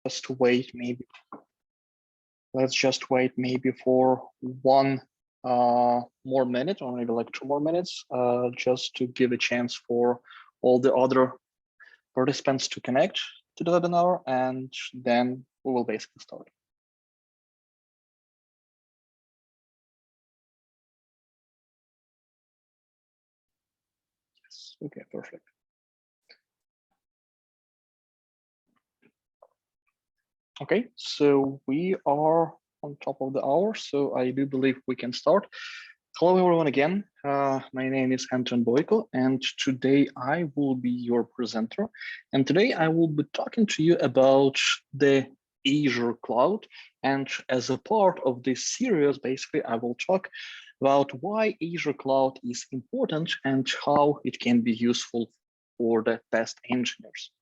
just wait maybe. Let's just wait maybe for one more minute, or maybe like 2 more minutes, just to give a chance for all the other participants to connect to the webinar, and then we will basically start. Yes, okay, perfect. Okay, so we are on top of the hour, so I do believe we can start. Hello, everyone again. My name is Anton Boyko, and today I will be your presenter. And today I will be talking to you about the Azure Cloud. And as a part of this series, basically, I will talk about why Azure Cloud is important and how it can be useful for the test engineers.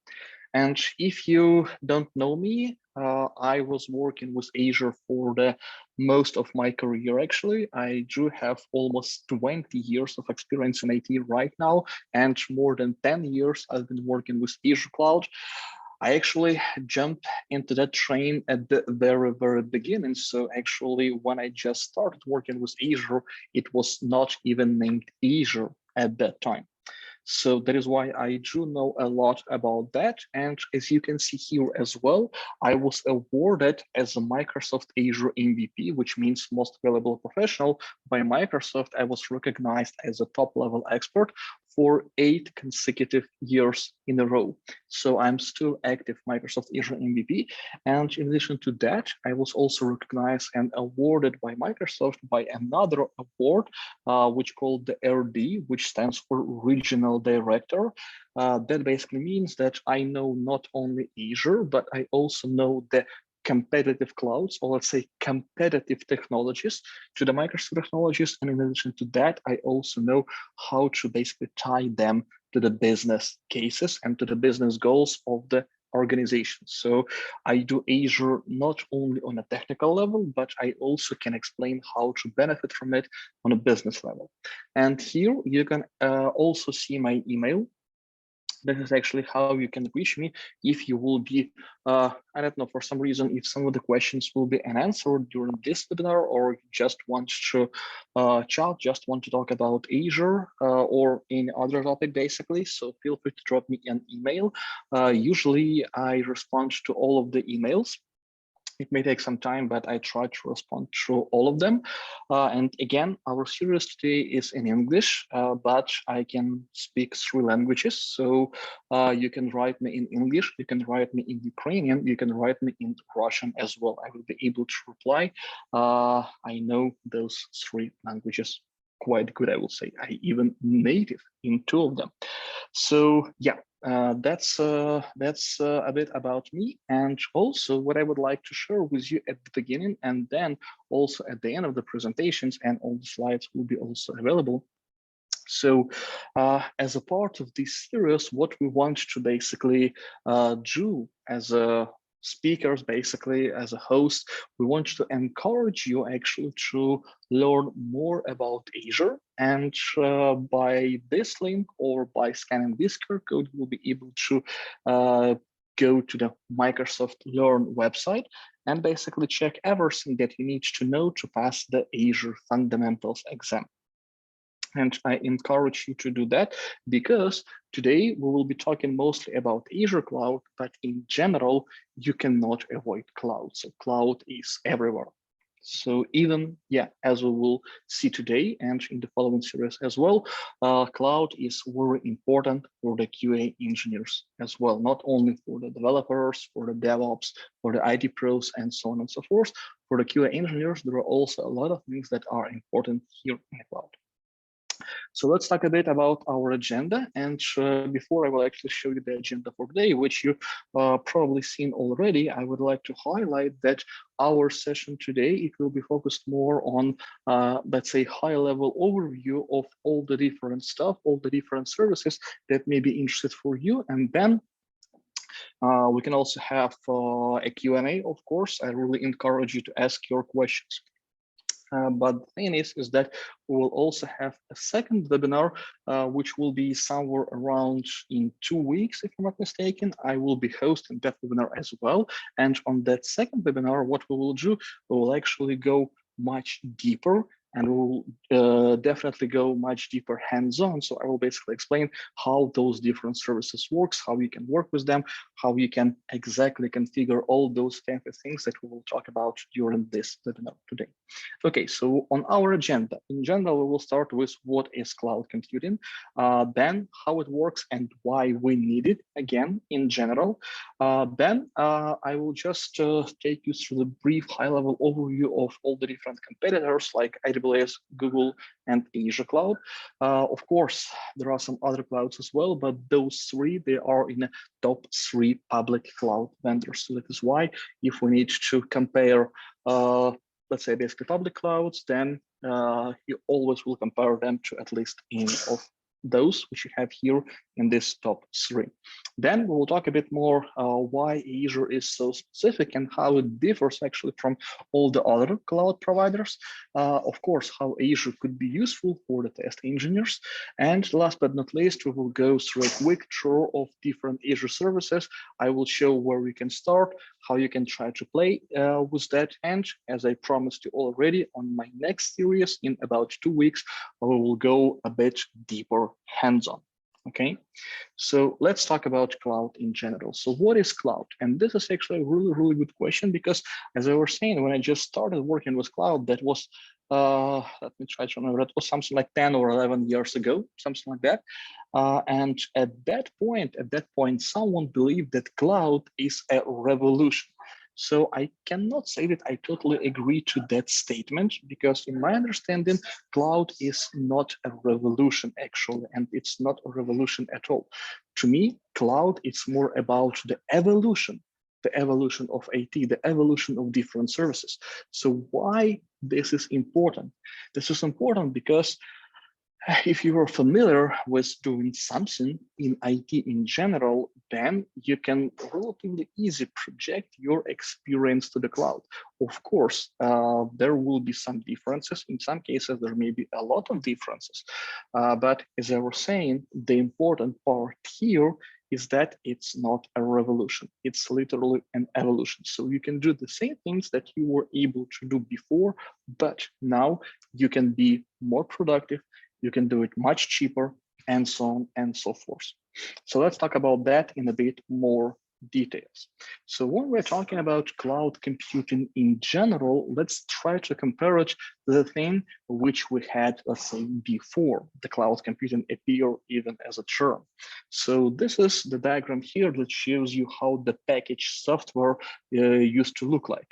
And if you don't know me, I was working with Azure for the most of my career, actually. I do have almost 20 years of experience in IT right now, and more than 10 years I've been working with Azure Cloud. I actually jumped into that train at the very, very beginning. So actually, when I just started working with Azure, it was not even named Azure at that time. So that is why I do know a lot about that. And as you can see here as well, I was awarded as a Microsoft Azure MVP, which means most valuable professional by Microsoft. I was recognized as a top level expert for 8 consecutive years in a row. So I'm still active Microsoft Azure MVP. And in addition to that, I was also recognized and awarded by Microsoft by another award, which called the RD, which stands for Regional Director. That basically means that I know not only Azure, but I also know the competitive clouds, or let's say competitive technologies to the Microsoft technologies. And in addition to that, I also know how to basically tie them to the business cases and to the business goals of the organization. So I do Azure not only on a technical level, but I also can explain how to benefit from it on a business level. And here you can also see my email. This is actually how you can reach me if you will be, I don't know, for some reason, if some of the questions will be unanswered during this webinar, or just want to chat, just want to talk about Azure or any other topic, basically. So feel free to drop me an email. Usually I respond to all of the emails. It may take some time, but I try to respond to all of them. And again, our series today is in English, but I can speak 3 languages. So you can write me in English, you can write me in Ukrainian, you can write me in Russian as well. I will be able to reply. I know those 3 languages quite good, I will say. I even native in 2 of them. So yeah, that's a bit about me. And also what I would like to share with you at the beginning, and then also at the end of the presentations, and all the slides will be also available. So as a part of this series, what we want to basically do as a speakers, basically as a host, we want to encourage you actually to learn more about Azure. And by this link or by scanning this QR code, you'll be able to go to the Microsoft Learn website and basically check everything that you need to know to pass the Azure Fundamentals exam. And I encourage you to do that, because today we will be talking mostly about Azure Cloud, but in general, you cannot avoid cloud. So cloud is everywhere. So even, yeah, as we will see today and in the following series as well, cloud is very important for the QA engineers as well, not only for the developers, for the DevOps, for the IT pros, and so on and so forth. For the QA engineers, there are also a lot of things that are important here in the cloud. So let's talk a bit about our agenda. And before I will actually show you the agenda for today, which you probably seen already, I would like to highlight that our session today, it will be focused more on, let's say, high-level overview of all the different stuff, all the different services that may be interested for you. And then we can also have a Q&A, of course. I really encourage you to ask your questions. But the thing is that we will also have a second webinar, which will be somewhere around in 2 weeks, if I'm not mistaken. I will be hosting that webinar as well. And on that second webinar, what we will do, we will actually go much deeper, and we'll definitely go much deeper hands-on. So I will basically explain how those different services works, how you can work with them, how you can exactly configure all those fancy things that we will talk about during this webinar today. Okay, so on our agenda, in general, we will start with what is cloud computing, then how it works and why we need it, again, in general. Then I will just take you through the brief high-level overview of all the different competitors like AWS, Google, and Azure Cloud. Of course, there are some other clouds as well, but those three, they are in the top 3 public cloud vendors. So that is why if we need to compare let's say basically public clouds, then you always will compare them to at least any of those which you have here in this top 3. Then we will talk a bit more why Azure is so specific and how it differs actually from all the other cloud providers. Of course, how Azure could be useful for the test engineers. And last but not least, we will go through a quick tour of different Azure services. I will show where we can start, how you can try to play with that. And as I promised you already, on my next series in about 2 weeks, we will go a bit deeper hands-on. Okay, so let's talk about cloud in general. So what is cloud? And this is actually a really, really good question, because as I was saying, when I just started working with cloud, that was, let me try to remember, that was something like 10 or 11 years ago, something like that. And at that point, someone believed that cloud is a revolution. So I cannot say that I totally agree to that statement, because in my understanding, cloud is not a revolution actually, and it's not a revolution at all. To me, cloud is more about the evolution of IT, the evolution of different services. So why this is important? This is important because if you are familiar with doing something in IT in general, then you can relatively easily project your experience to the cloud. Of course, there will be some differences. In some cases, there may be a lot of differences. But as I was saying, the important part here is that it's not a revolution. It's literally an evolution. So you can do the same things that you were able to do before, but now you can be more productive, you can do it much cheaper, and so on and so forth. So let's talk about that in a bit more details. So when we're talking about cloud computing in general, let's try to compare it to the thing which we had, let's say, before the cloud computing appeared even as a term. So this is the diagram here that shows you how the package software used to look like.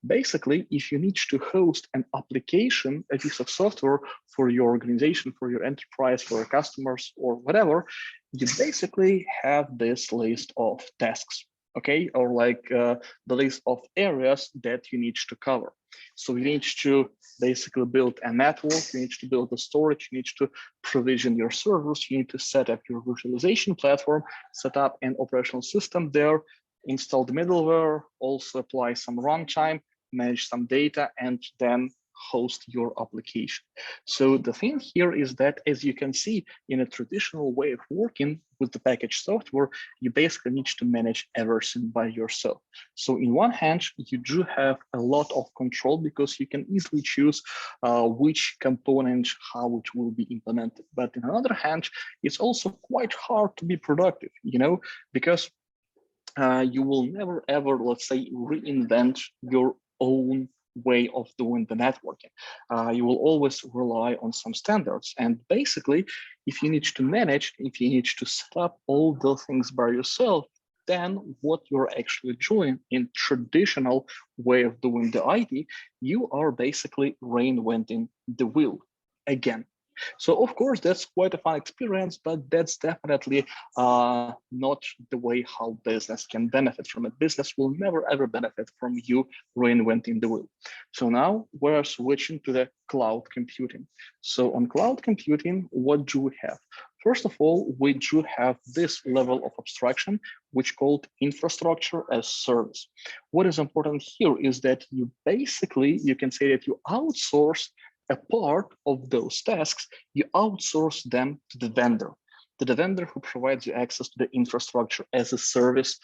Basically, if you need to host an application, a piece of software for your organization, for your enterprise, for your customers, or whatever, you basically have this list of tasks, okay? Or like the list of areas that you need to cover. So you need to basically build a network, you need to build a storage, you need to provision your servers, you need to set up your virtualization platform, set up an operational system there, install the middleware, also apply some runtime, manage some data, and then host your application. So the thing here is that, as you can see, in a traditional way of working with the package software, you basically need to manage everything by yourself. So in one hand, you do have a lot of control because you can easily choose which component, how it will be implemented. But on the other hand, it's also quite hard to be productive, you know, because you will never ever, let's say, reinvent your own way of doing the networking. You will always rely on some standards. And basically, if you need to manage, if you need to set up all the things by yourself, then what you're actually doing in traditional way of doing the IT, you are basically reinventing the wheel again. So of course, that's quite a fun experience, but that's definitely not the way how business can benefit from it. Business will never ever benefit from you reinventing the wheel. So now we're switching to the cloud computing. So on cloud computing, what do we have? First of all, we do have this level of abstraction, which called infrastructure as service. What is important here is that you basically, you can say that you outsource a part of those tasks, you outsource them to the vendor who provides you access to the infrastructure as a service,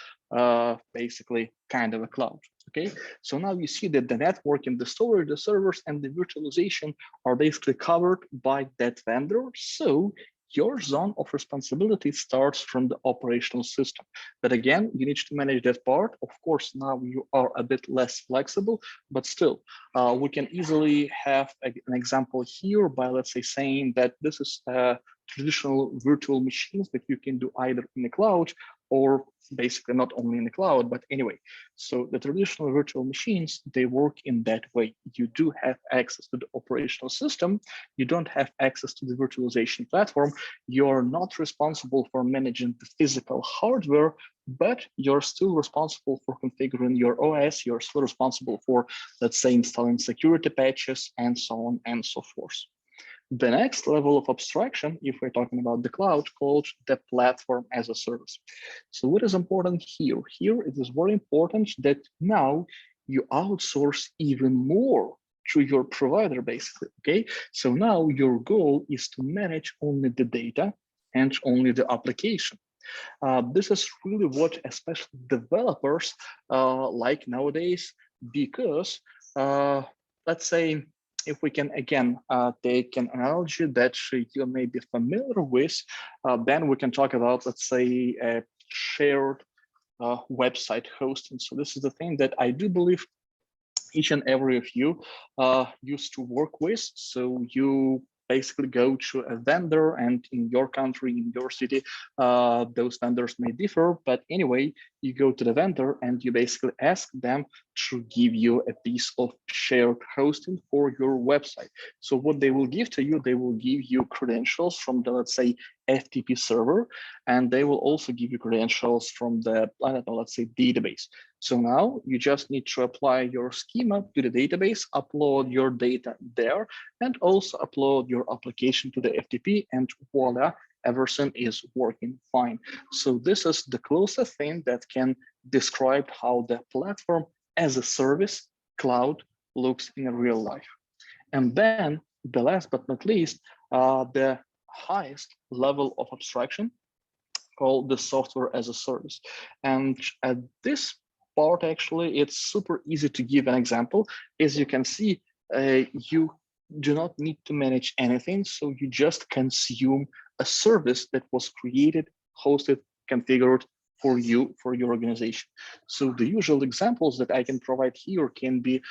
basically kind of a cloud. Okay, so now you see that the networking, the storage, the servers, and the virtualization are basically covered by that vendor. So your zone of responsibility starts from the operational system. But again, you need to manage that part. Of course, now you are a bit less flexible, but still, we can easily have an example here by, let's say, saying that this is traditional virtual machines that you can do either in the cloud or basically not only in the cloud, but anyway. So the traditional virtual machines, they work in that way. You do have access to the operational system. You don't have access to the virtualization platform. You're not responsible for managing the physical hardware, but you're still responsible for configuring your OS. You're still responsible for, let's say, installing security patches and so on and so forth. The next level of abstraction, if we're talking about the cloud, called the platform as a service. So what is important here? Here it is very important that now you outsource even more to your provider, basically, okay? So now your goal is to manage only the data and only the application. This is really what especially developers like nowadays, because let's say, if we can again take an analogy that you may be familiar with, then we can talk about, let's say, a shared website hosting. So this is the thing that I do believe each and every of you used to work with. So you basically go to a vendor, and in your country, in your city, those vendors may differ, but anyway, you go to the vendor and you basically ask them to give you a piece of shared hosting for your website. So what they will give to you, they will give you credentials from the, let's say, FTP server, and they will also give you credentials from the, I don't know, let's say, database. So now you just need to apply your schema to the database, upload your data there, and also upload your application to the FTP, and voila, everything is working fine. So this is the closest thing that can describe how the platform as a service cloud looks in real life. And then the last but not least, the highest level of abstraction called the software as a service. And at this part, actually, it's super easy to give an example. As you can see, you do not need to manage anything. So you just consume a service that was created, hosted, configured for you, for your organization. So the usual examples that I can provide here can be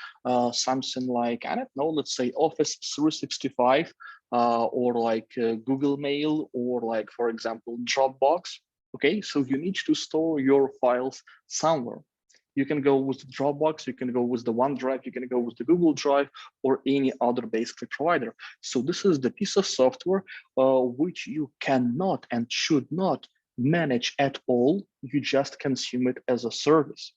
something like, I don't know, let's say Office 365, or like Google Mail, or like, for example, Dropbox. Okay, so you need to store your files somewhere. You can go with Dropbox, you can go with the OneDrive, you can go with the Google Drive, or any other basically provider. So this is the piece of software which you cannot and should not manage at all. You just consume it as a service.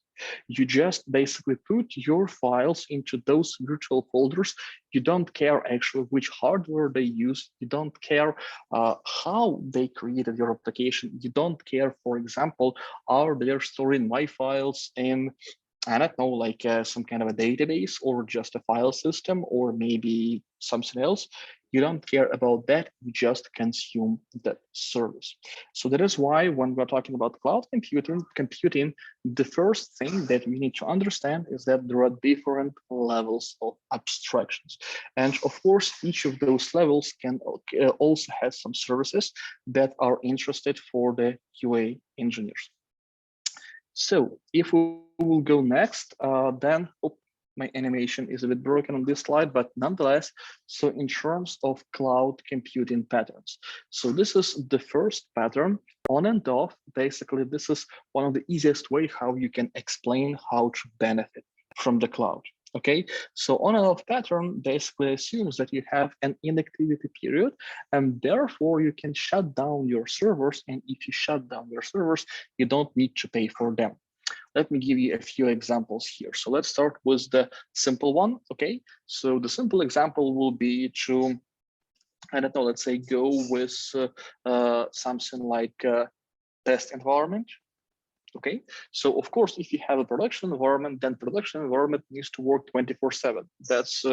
You just basically put your files into those virtual folders. You don't care actually which hardware they use. You don't care how they created your application. You don't care, for example, are they storing my files in, I don't know, like some kind of a database, or just a file system, or maybe something else. You don't care about that. You just consume that service. So that is why when we're talking about cloud computing, the first thing that we need to understand is that there are different levels of abstractions. And of course, each of those levels can also have some services that are interested for the QA engineers. So if we will go next, then my animation is a bit broken on this slide, but nonetheless, so in terms of cloud computing patterns. So this is the first pattern, on and off. Basically, this is one of the easiest way how you can explain how to benefit from the cloud. Okay, so on and off pattern basically assumes that you have an inactivity period, and therefore you can shut down your servers. And if you shut down your servers, you don't need to pay for them. Let me give you a few examples here. So let's start with the simple one. Okay, so the simple example will be to, I don't know, let's say go with something like test environment. Okay, so of course, if you have a production environment, then production environment needs to work 24/7. That's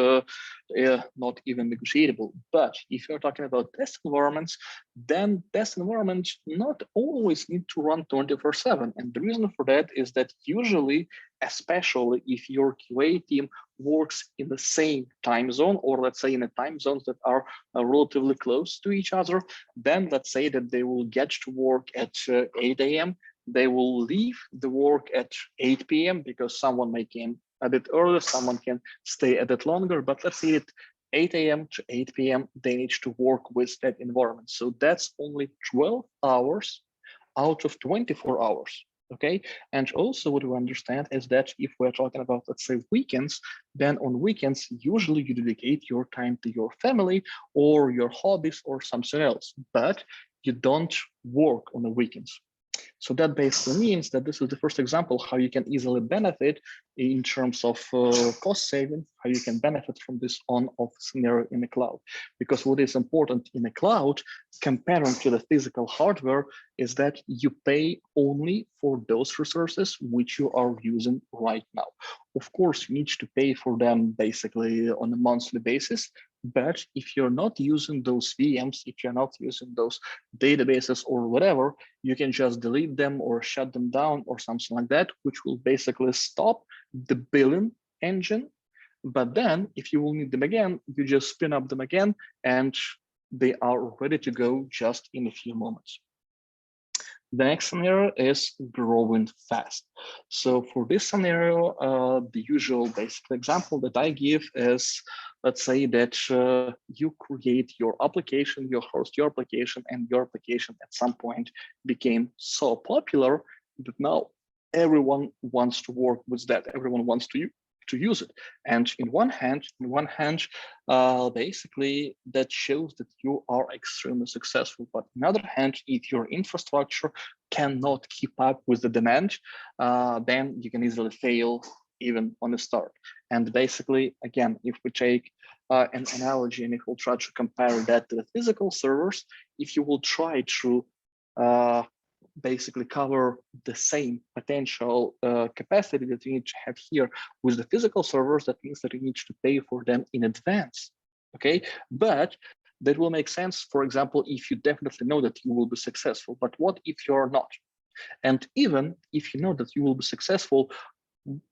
not even negotiable. But if you're talking about test environments, then test environments not always need to run 24/7. And the reason for that is that usually, especially if your QA team works in the same time zone, or let's say in the time zones that are relatively close to each other, then let's say that they will get to work at 8 a.m. They will leave the work at 8 p.m. because someone may came a bit earlier, someone can stay a bit longer, but let's say that 8 a.m. to 8 p.m. they need to work with that environment. So that's only 12 hours out of 24 hours. Okay, and also what we understand is that if we're talking about, let's say, weekends, then on weekends, usually you dedicate your time to your family or your hobbies or something else, but you don't work on the weekends. So that basically means that this is the first example how you can easily benefit in terms of cost saving, how you can benefit from this on-off scenario in the cloud. Because what is important in the cloud, comparing to the physical hardware, is that you pay only for those resources which you are using right now. Of course, you need to pay for them basically on a monthly basis. But if you're not using those VMs, if you're not using those databases or whatever, you can just delete them or shut them down or something like that, which will basically stop the billing engine. But then if you will need them again, you just spin up them again and they are ready to go just in a few moments. The next scenario is growing fast. So for this scenario, the usual basic example that I give is, let's say that you create your application, you host your application, and your application at some point became so popular that now everyone wants to work with that. Everyone wants to use it. And in one hand, basically that shows that you are extremely successful. But on the other hand, if your infrastructure cannot keep up with the demand, then you can easily fail even on the start. And basically, again, if we take an analogy and if we'll try to compare that to the physical servers, if you will try to basically cover the same potential capacity that you need to have here with the physical servers, that means that you need to pay for them in advance. Okay, but that will make sense, for example, if you definitely know that you will be successful. But what if you're not? And even if you know that you will be successful,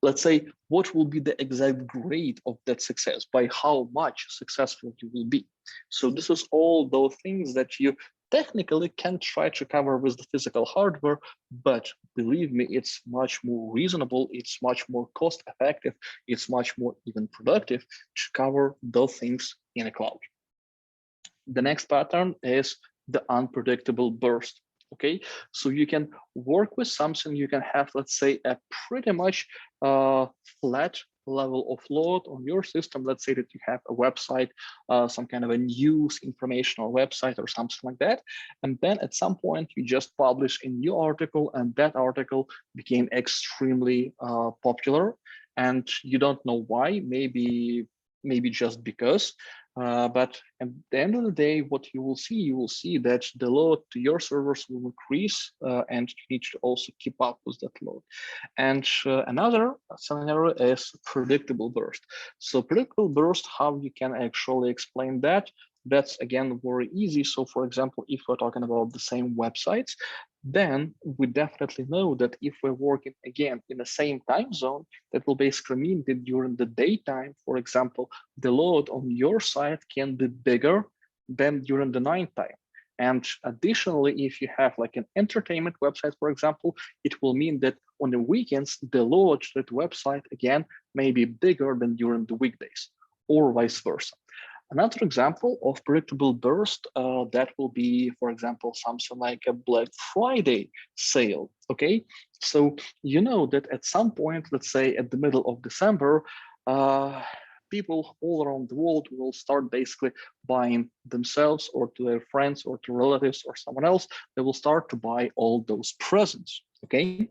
let's say, what will be the exact grade of that success, by how much successful you will be? So this is all those things that you technically can try to cover with the physical hardware, but believe me, it's much more reasonable, it's much more cost effective, it's much more even productive to cover those things in a cloud. The next pattern is the unpredictable burst. Okay, so you can work with something, you can have, let's say, a pretty much flat level of load on your system. Let's say that you have a website, some kind of a news informational website or something like that. And then at some point you just publish a new article and that article became extremely popular. And you don't know why, maybe just because. But at the end of the day, what you will see that the load to your servers will increase, and you need to also keep up with that load. And another scenario is predictable burst. So predictable burst, how you can actually explain that? That's again very easy. So for example, if we're talking about the same websites, then we definitely know that if we're working again in the same time zone, that will basically mean that during the daytime, for example, the load on your site can be bigger than during the nighttime. And additionally, if you have like an entertainment website, for example, it will mean that on the weekends, the load to that website again may be bigger than during the weekdays, or vice versa. Another example of predictable burst, that will be, for example, something like a Black Friday sale, okay? So you know that at some point, let's say at the middle of December, people all around the world will start basically buying themselves or to their friends or to relatives or someone else. They will start to buy all those presents, okay?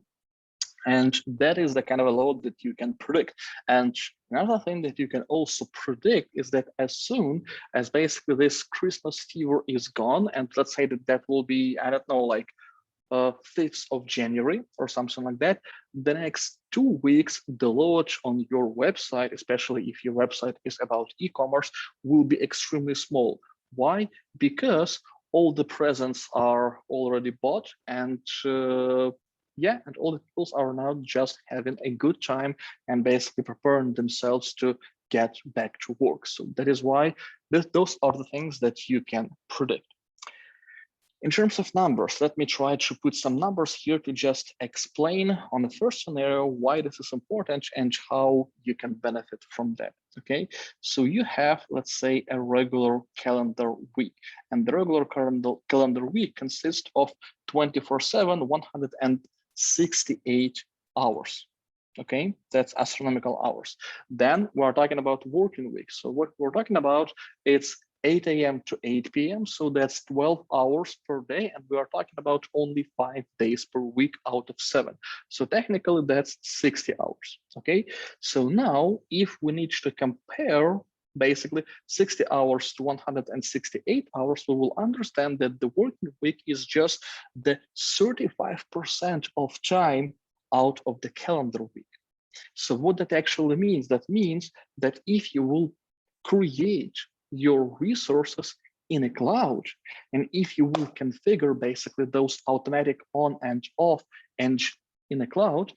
And that is the kind of a load that you can predict. And another thing that you can also predict is that as soon as basically this Christmas fever is gone, and let's say that that will be, I don't know, like 5th of January or something like that, the next 2 weeks, the load on your website, especially if your website is about e-commerce, will be extremely small. Why? Because all the presents are already bought, and yeah, and all the people are now just having a good time and basically preparing themselves to get back to work. So that is why those are the things that you can predict. In terms of numbers, let me try to put some numbers here to just explain on the first scenario why this is important and how you can benefit from that. Okay, so you have, let's say, a regular calendar week, and the regular calendar week consists of 24/7, 168 hours. Okay, that's astronomical hours. Then we're talking about working week. So what we're talking about, it's 8 a.m. to 8 p.m. So that's 12 hours per day. And we are talking about only 5 days per week out of 7. So technically that's 60 hours. Okay. So now if we need to compare basically 60 hours to 168 hours, we will understand that the working week is just the 35% of time out of the calendar week. So what that actually means, that means that if you will create your resources in a cloud, and if you will configure basically those automatic on and off and in a cloud,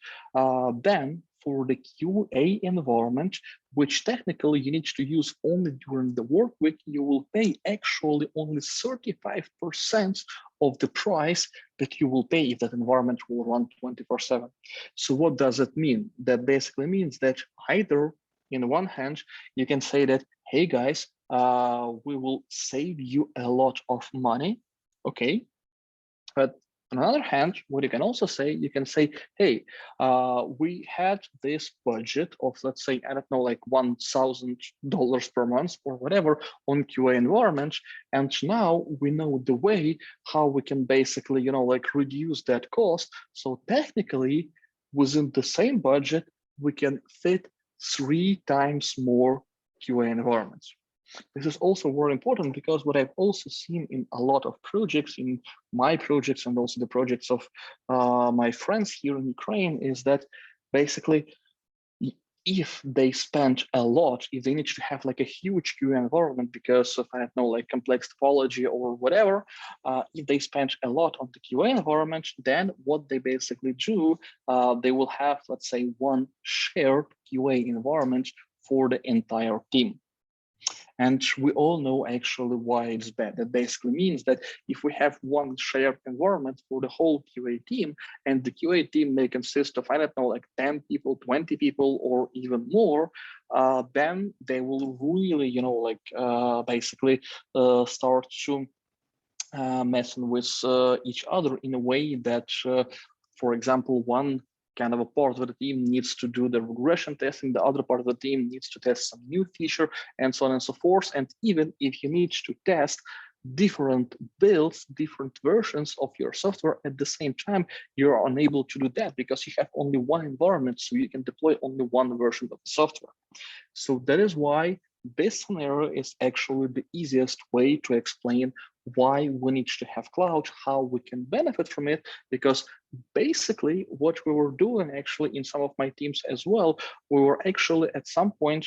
then for the QA environment, which technically you need to use only during the work week, you will pay actually only 35% of the price that you will pay if that environment will run 24/7. So what does it mean? That basically means that either in one hand, you can say that, hey guys, we will save you a lot of money, okay? But on the other hand, what you can also say, you can say, hey, we had this budget of, let's say, I don't know, like $1,000 per month or whatever on QA environment. And now we know the way how we can basically, like reduce that cost. So technically within the same budget, we can fit 3 times more QA environments. This is also very important because what I've also seen in a lot of projects, in my projects and also the projects of my friends here in Ukraine, is that basically if they spend a lot, if they need to have like a huge QA environment because of, I don't know, like complex topology or whatever, if they spend a lot on the QA environment, then what they basically do, they will have, let's say, one shared QA environment for the entire team. And we all know actually why it's bad. That basically means that if we have one shared environment for the whole QA team, and the QA team may consist of, I don't know, like 10 people, 20 people, or even more, then they will really, basically start to messing with each other in a way that, for example, one kind of a part of the team needs to do the regression testing, the other part of the team needs to test some new feature, and so on and so forth. And even if you need to test different builds, different versions of your software at the same time, you're unable to do that because you have only one environment, so you can deploy only one version of the software. So that is why this scenario is actually the easiest way to explain why we need to have cloud, how we can benefit from it, because basically what we were doing actually in some of my teams as well, we were actually at some point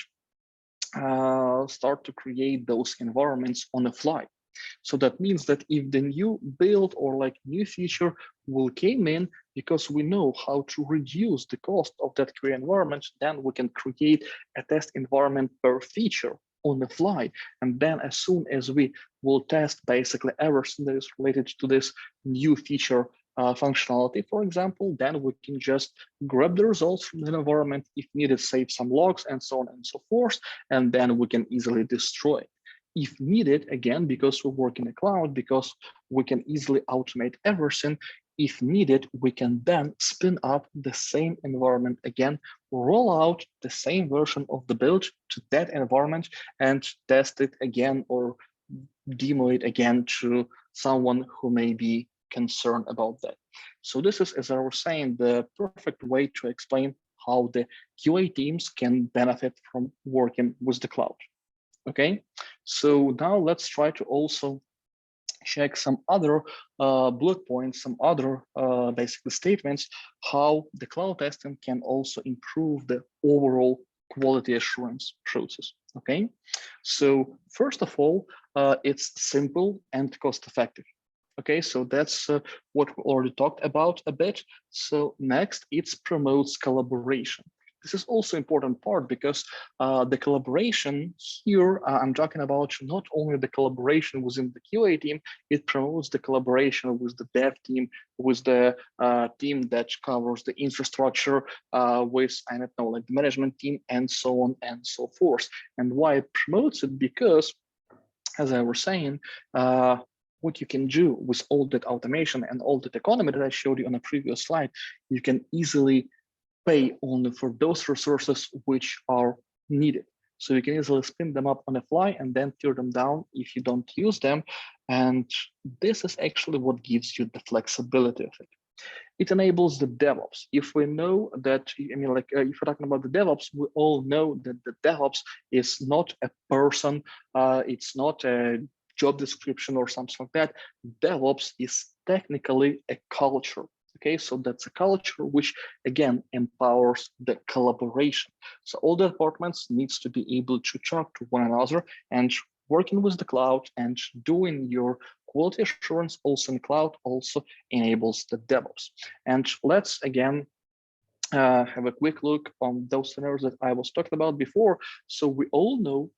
start to create those environments on the fly. So that means that if the new build or like new feature will came in, because we know how to reduce the cost of that QA environment, then we can create a test environment per feature on the fly. And then as soon as we will test basically everything that is related to this new feature functionality, for example, then we can just grab the results from the environment, if needed, save some logs and so on and so forth, and then we can easily destroy it. If needed, again, because we work in the cloud, because we can easily automate everything, if needed, we can then spin up the same environment again, roll out the same version of the build to that environment and test it again or demo it again to someone who may be concerned about that. So this is, as I was saying, the perfect way to explain how the QA teams can benefit from working with the cloud. Okay, so now let's try to also check some other bullet points, some other basically statements, how the cloud testing can also improve the overall quality assurance process. Okay, so first of all, it's simple and cost effective. Okay, so that's what we already talked about a bit. So next, it promotes collaboration. This is also important part because the collaboration here, I'm talking about not only the collaboration within the QA team, it promotes the collaboration with the dev team, with the team that covers the infrastructure, with, I don't know, like the management team, and so on and so forth. And why it promotes it? Because, as I was saying, what you can do with all that automation and all that economy that I showed you on a previous slide, you can easily pay only for those resources which are needed. So you can easily spin them up on the fly and then tear them down if you don't use them. And this is actually what gives you the flexibility of it. It enables the DevOps. If we know that, I mean, like if we're talking about the DevOps, we all know that the DevOps is not a person, it's not a job description or something like that. DevOps is technically a culture. Okay, so that's a culture which again empowers the collaboration. So all the departments needs to be able to talk to one another, and working with the cloud and doing your quality assurance also in cloud also enables the DevOps. And let's again have a quick look on those scenarios that I was talking about before. So we all know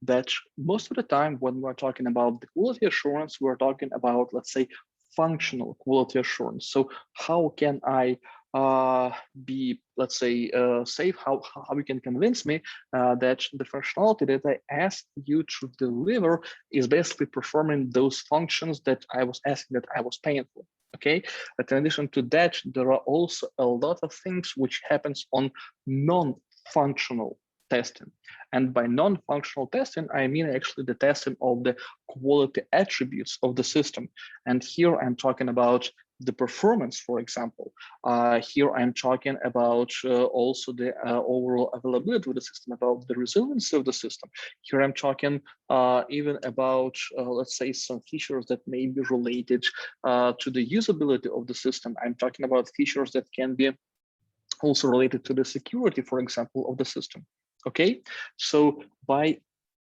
that most of the time when we're talking about the quality assurance, we're talking about, let's say, functional quality assurance. So how can I be, let's say, safe? How you can convince me that the functionality that I asked you to deliver is basically performing those functions that I was asking, that I was paying for. Okay, but in addition to that, there are also a lot of things which happens on non-functional testing. And by non-functional testing, I mean actually the testing of the quality attributes of the system. And here I'm talking about the performance, for example. Here I'm talking about also the overall availability of the system, about the resiliency of the system. Here I'm talking even about, let's say, some features that may be related to the usability of the system. I'm talking about features that can be also related to the security, for example, of the system. Okay, so by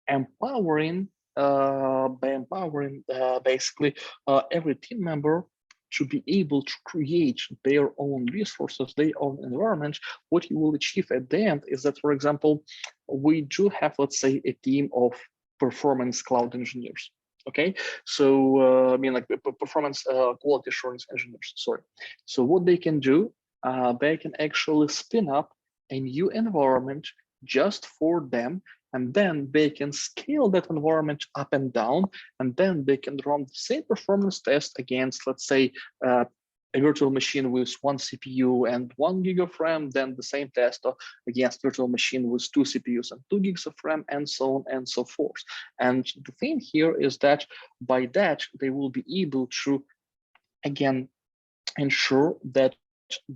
empowering basically every team member to be able to create their own resources, their own environment, what you will achieve at the end is that, for example, we do have, let's say, a team of performance cloud engineers. Okay, so I mean, like performance quality assurance engineers, sorry. So what they can do, they can actually spin up a new environment just for them, and then they can scale that environment up and down, and then they can run the same performance test against, let's say, a virtual machine with 1 CPU and 1 gig of RAM, then the same test against virtual machine with 2 CPUs and 2 gigs of RAM, and so on and so forth. And the thing here is that by that, they will be able to, again, ensure that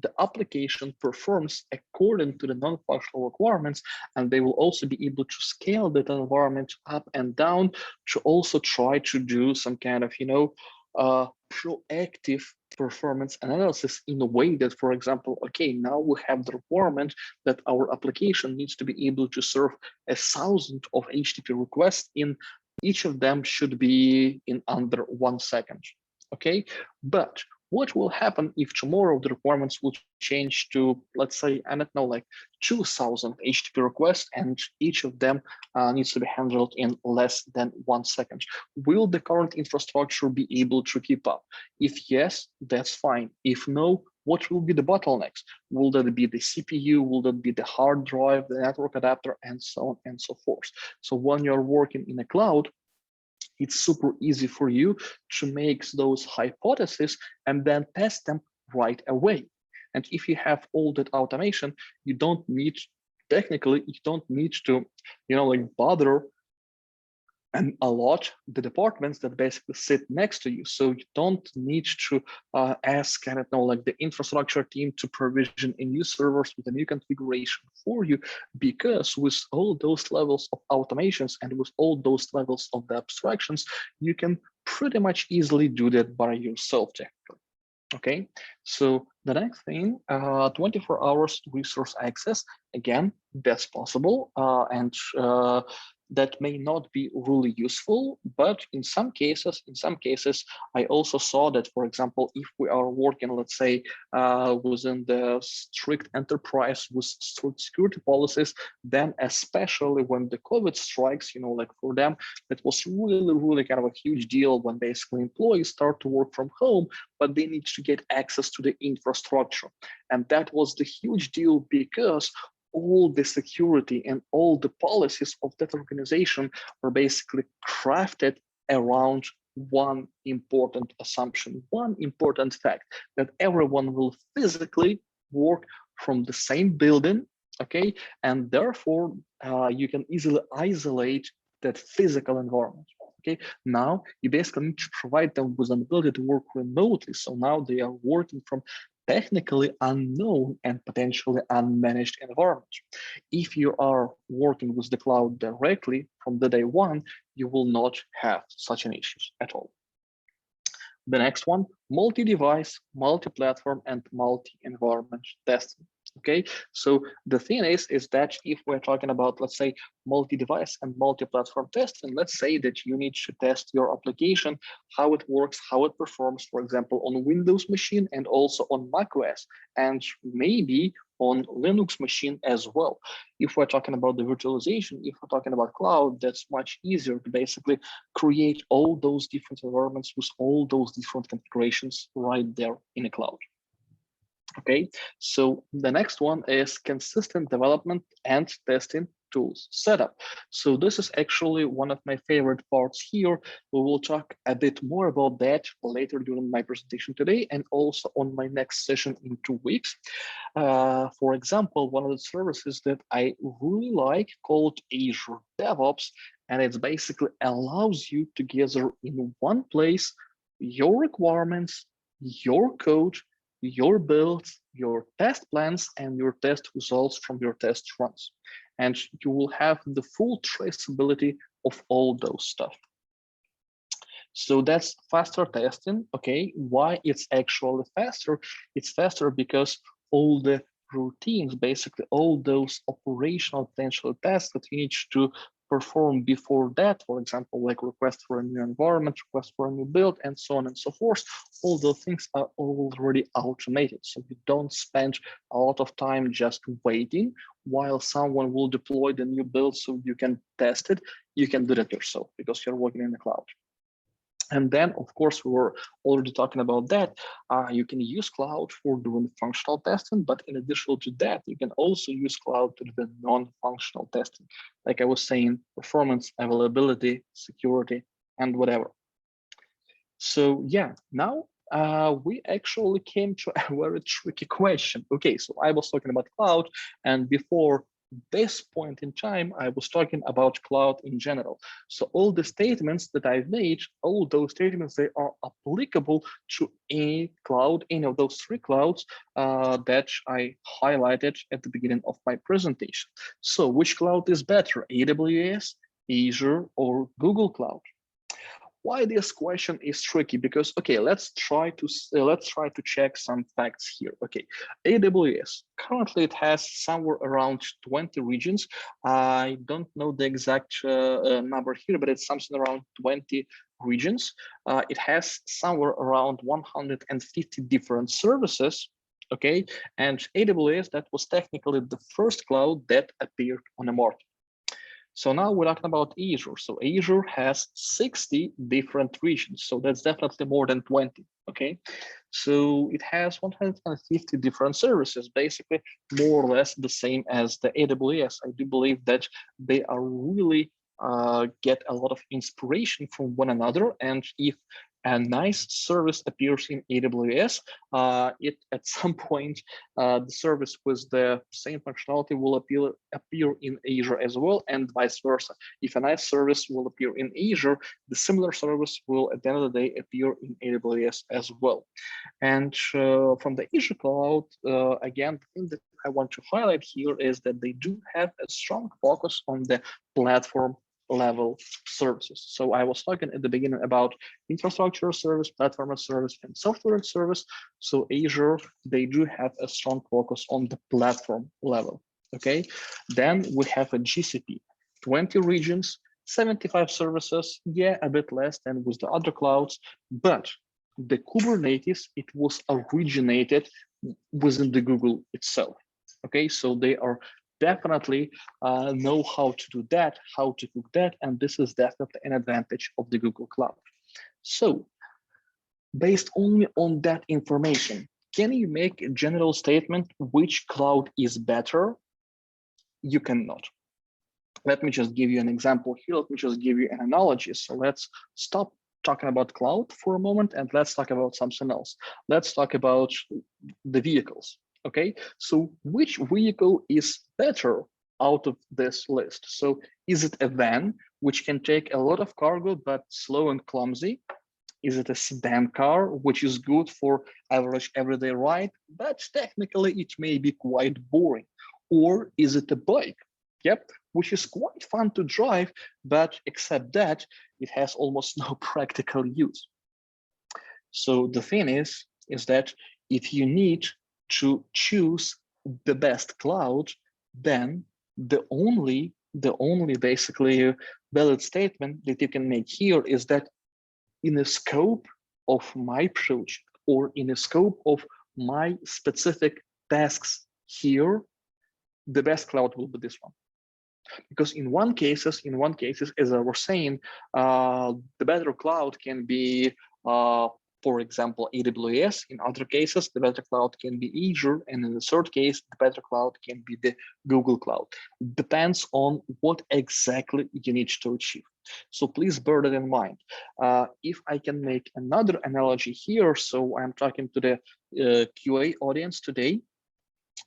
the application performs according to the non-functional requirements, and they will also be able to scale that environment up and down to also try to do some kind of, proactive performance analysis in a way that, for example, okay, now we have the requirement that our application needs to be able to serve 1,000 of HTTP requests, in each of them should be in under 1 second. Okay, but what will happen if tomorrow the requirements will change to, let's say, I don't know, like 2,000 HTTP requests, and each of them needs to be handled in less than 1 second? Will the current infrastructure be able to keep up? If yes, that's fine. If no, what will be the bottlenecks? Will that be the CPU? Will that be the hard drive, the network adapter, and so on and so forth? So when you're working in a cloud, it's super easy for you to make those hypotheses and then test them right away. And if you have all that automation, you don't need, technically, you don't need to, bother and a lot the departments that basically sit next to you. So you don't need to ask, I don't know, like the infrastructure team to provision a new servers with a new configuration for you, because with all those levels of automations and with all those levels of the abstractions, you can pretty much easily do that by yourself technically. Okay, so the next thing, 24 hours resource access, again, that's possible, and that may not be really useful, but in some cases, I also saw that, for example, if we are working, let's say, within the strict enterprise with strict security policies, then especially when the COVID strikes, like for them, that was really kind of a huge deal when basically employees start to work from home, but they need to get access to the infrastructure. And that was the huge deal because all the security and all the policies of that organization were basically crafted around one important assumption, one important fact, that everyone will physically work from the same building, okay? And therefore, you can easily isolate that physical environment. Okay, now you basically need to provide them with an ability to work remotely. So now they are working from technically unknown and potentially unmanaged environment. If you are working with the cloud directly from the day one, you will not have such an issue at all. The next one, multi-device, multi-platform, and multi-environment testing. Okay, so the thing is that if we're talking about, let's say, multi-device and multi-platform testing, let's say that you need to test your application, how it works, how it performs, for example, on Windows machine and also on macOS, and maybe on Linux machine as well. If we're talking about the virtualization, if we're talking about cloud, that's much easier to basically create all those different environments with all those different configurations right there in a cloud. Okay, so the next one is consistent development and testing tools setup. So this is actually one of my favorite parts here. We will talk a bit more about that later during my presentation today and also on my next session in 2 weeks. For example, one of the services that I really like called Azure DevOps, and it basically allows you to gather in one place your requirements, your code, your builds, your test plans, and your test results from your test runs. And you will have the full traceability of all those stuff. So that's faster testing, okay? Why it's actually faster? It's faster because all the routines, basically all those operational potential tests that you need to perform before that, for example, like request for a new environment, request for a new build, and so on and so forth, all those things are already automated. So you don't spend a lot of time just waiting while someone will deploy the new build so you can test it. You can do that yourself because you're working in the cloud. And then, of course, we were already talking about that. You can use cloud for doing functional testing, but in addition to that, you can also use cloud to do the non-functional testing. Like I was saying, performance, availability, security, and whatever. So yeah, now we actually came to a very tricky question. Okay, so I was talking about cloud, and before this point in time, I was talking about cloud in general. So all the statements that I've made, all those statements, they are applicable to any cloud, any of those 3 clouds that I highlighted at the beginning of my presentation. So which cloud is better, AWS, Azure, or Google Cloud? Why this question is tricky? Because okay, let's try to check some facts here. Okay, AWS currently it has somewhere around 20 regions. I don't know the exact number here, but it's something around 20 regions. It has somewhere around 150 different services. Okay, and AWS, that was technically the first cloud that appeared on the market. So now we're talking about Azure. So Azure has 60 different regions. So that's definitely more than 20, okay? So it has 150 different services, basically more or less the same as the AWS. I do believe that they are really get a lot of inspiration from one another. And if a nice service appears in AWS, it at some point the service with the same functionality will appear in Azure as well, and vice versa. If a nice service will appear in Azure, the similar service will at the end of the day appear in AWS as well. And from the Azure Cloud, again, the thing that I want to highlight here is that they do have a strong focus on the platform level services. So I was talking at the beginning about infrastructure as service, platform as service, and software as service. So Azure, they do have a strong focus on the platform level. Okay, then we have a GCP, 20 regions, 75 services, yeah, a bit less than with the other clouds, but the Kubernetes, it was originated within the Google itself. Okay, so they are definitely know how to do that, how to cook that, and this is definitely an advantage of the Google Cloud. So based only on that information, can you make a general statement which cloud is better? You cannot. Let me just give you an example here. Let me just give you an analogy. So let's stop talking about cloud for a moment and let's talk about something else. Let's talk about the vehicles. Okay, so which vehicle is better out of this list? So is it a van, which can take a lot of cargo but slow and clumsy? Is it a sedan car, which is good for average everyday ride, but technically it may be quite boring? Or is it a bike? Yep, which is quite fun to drive, but except that it has almost no practical use. So the thing is that if you need to choose the best cloud, then the only basically valid statement that you can make here is that in the scope of my project or in the scope of my specific tasks here, the best cloud will be this one. Because in one cases, as I was saying, the better cloud can be, for example, AWS. In other cases, the better cloud can be Azure, and in the third case, the better cloud can be the Google Cloud. Depends on what exactly you need to achieve. So please bear that in mind. If I can make another analogy here, so I'm talking to the QA audience today.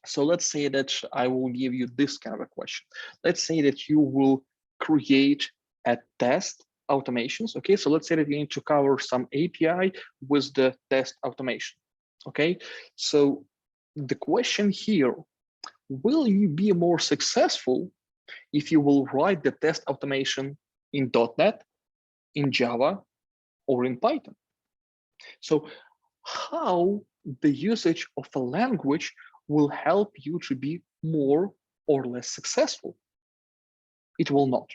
So let's say that I will give you this kind of a question. Let's say that you will create a test automations. Okay, so let's say that you need to cover some API with the test automation. Okay, so the question here, will you be more successful if you will write the test automation in .NET, in Java, or in Python? So how the usage of a language will help you to be more or less successful? It will not.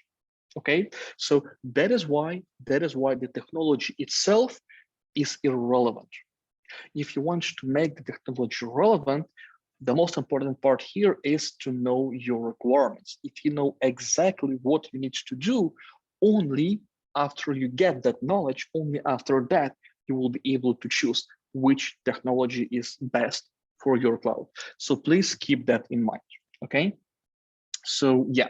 Okay, so that is why the technology itself is irrelevant. If you want to make the technology relevant, the most important part here is to know your requirements. If you know exactly what you need to do, only after you get that knowledge, only after that, you will be able to choose which technology is best for your cloud. So please keep that in mind, okay? So yeah,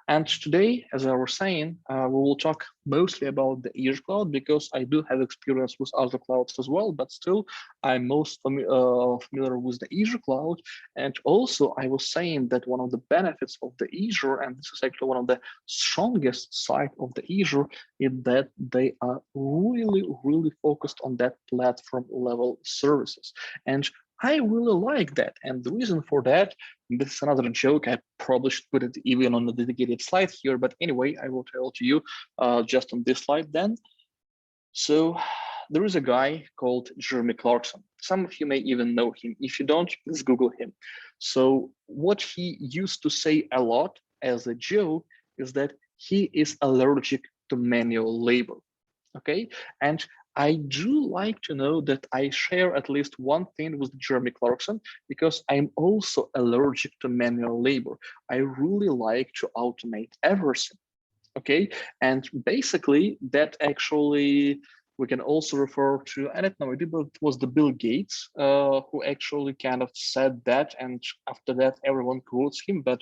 and today, as I was saying, we will talk mostly about the Azure Cloud because I do have experience with other clouds as well, but still I'm most familiar with the Azure Cloud. And also I was saying that one of the benefits of the Azure, and this is actually one of the strongest side of the Azure, is that they are really focused on that platform level services. And I really like that. And the reason for that, this is another joke. I probably should put it even on the dedicated slide here, but anyway, I will tell to you just on this slide then. So there is a guy called Jeremy Clarkson. Some of you may even know him. If you don't, please Google him. So what he used to say a lot as a joke is that he is allergic to manual labor. Okay, and I do like to know that I share at least one thing with Jeremy Clarkson because I'm also allergic to manual labor. I really like to automate everything. Okay, and basically that actually we can also refer to, I don't know, it was the Bill Gates who actually kind of said that, and after that everyone quotes him, but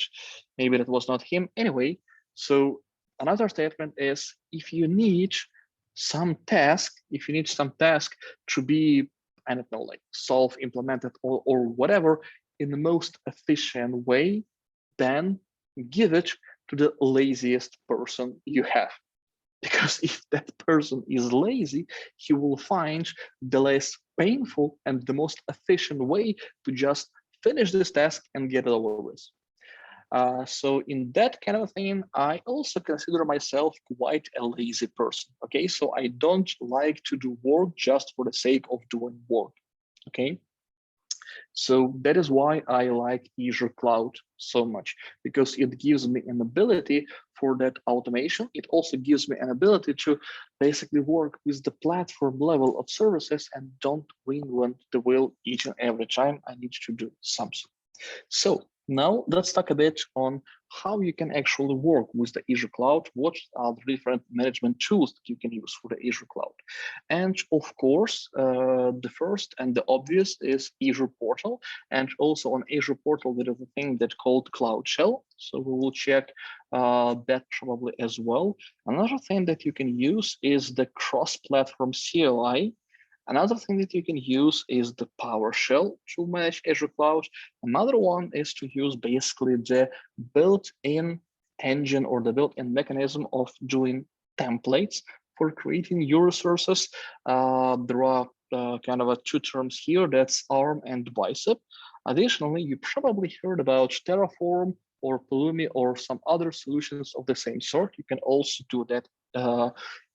maybe that was not him. Anyway, so another statement is if you need some task, to be, I don't know, like self-implemented or whatever in the most efficient way, then give it to the laziest person you have. Because if that person is lazy, he will find the less painful and the most efficient way to just finish this task and get it over with. So in that kind of thing, I also consider myself quite a lazy person. Okay, so I don't like to do work just for the sake of doing work. Okay, so that is why I like Azure Cloud so much, because it gives me an ability for that automation. It also gives me an ability to basically work with the platform level of services and don't reinvent the wheel each and every time I need to do something. So now let's talk a bit on how you can actually work with the Azure Cloud. What are the different management tools that you can use for the Azure Cloud? And of course, the first and the obvious is Azure Portal. And also on Azure Portal, there is a thing that's called Cloud Shell. So we will check that probably as well. Another thing that you can use is the cross-platform CLI. Another thing that you can use is the PowerShell to manage Azure Cloud. Another one is to use basically the built-in engine or the built-in mechanism of doing templates for creating your resources. There are kind of two terms here, that's ARM and Bicep. Additionally, you probably heard about Terraform or Pulumi or some other solutions of the same sort. You can also do that